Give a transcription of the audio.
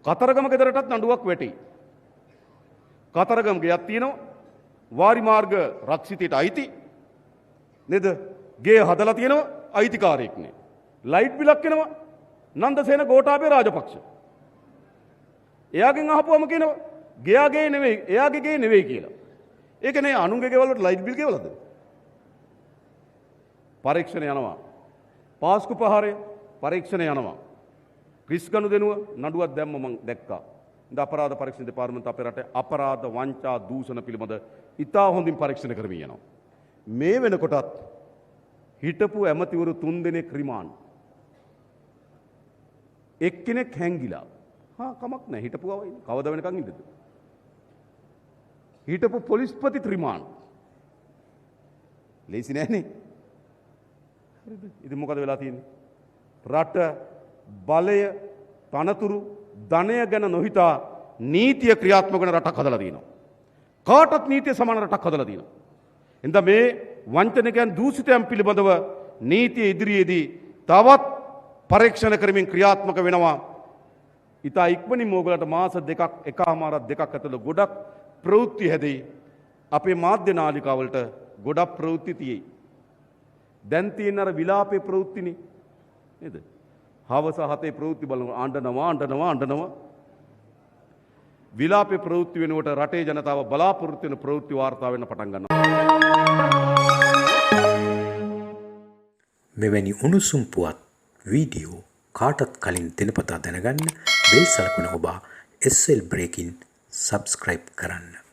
කතරගම ගෙදරටත් නඩුවක් වැටේ. කතරගම ගෙයක් තියෙනවා. වාරි මාර්ග රක්ෂිතයට අයිති. නේද? ගේ හදලා තියෙනවා අයිතිකාරයෙක් නේ. ලයිට් බිලක් එනවා නන්දසේන ගෝඨාභය රාජපක්ෂ. එයාගෙන් අහපුවම කියනවා ගෙයාගේ නෙවෙයි එයාගේ ගේ නෙවෙයි කියලා. ඒක නේ අනුන්ගේ ගෙවල් වලට ලයිට් බිල් ගෙවලද? පරීක්ෂණ යනවා. පාස්කු පහරය පරීක්ෂණ යනවා. ක්‍රිස් ගනුදෙනුව නඩුවක් දැම්ම මම දැක්කා. ඉතින් අපරාධ පරීක්ෂණ දෙපාර්තමේන්තුව අපේ රටේ අපරාධ වංචා දූෂණ පිළිබඳ ඉතා හොඳින් පරීක්ෂණ කරමින් යනවා. මේ වෙනකොටත් හිටපු ඇමතිවරු 3 දෙනෙක් රිමාන්ඩ්. එක්කෙනෙක් හැංගිලා. කමක් නැහැ හිටපුවා වයි. කවද වෙනකන් ඉන්නද? හිටපු පොලිස්පති රිමාන්ඩ්. ලේසි නෑනේ. හරිද? ඉතින් මොකද වෙලා තියෙන්නේ? රට බලය තනතුරු ධනය ගැන නොහිතා නීතිය ක්‍රියාත්මක වෙන රටක් හදලා තියෙනවා. කාටත් නීතිය සමාන රටක් හදලා තියෙනවා. එඳා මේ වංචනිකයන් දූෂිතයන් පිළිබඳව නීතිය ඉදිරියේදී තවත් පරීක්ෂණ කරමින් ක්‍රියාත්මක වෙනවා. ඉතා ඉක්මනින් ඕගලට මාස දෙකක් එකමාරක් දෙකක් ඇතුළත ගොඩක් ප්‍රවෘත්ති හැදෙයි. අපේ මාධ්‍ය නාලිකාවලට ගොඩක් ප්‍රවෘත්ති තියෙයි. දැන් තියෙන අර විලාපේ ප්‍රවෘත්තිනේ නේද? හවස 7 ප්‍රවෘත්ති බලනවා අඬනවා. විලාපේ ප්‍රවෘත්ති වෙනුවට රටේ ජනතාව බලාපොරොත්තු වෙන ප්‍රවෘත්ති වාර්තා වෙන්න පටන් ගන්නවා. මෙවැනි උණුසුම් පුවත් වීඩියෝ කාටත් කලින් දිනපතා දැනගන්න බෙල් සලකුණ ඔබ SL Breaking සබ්ස්ක්‍රයිබ් කරන්න.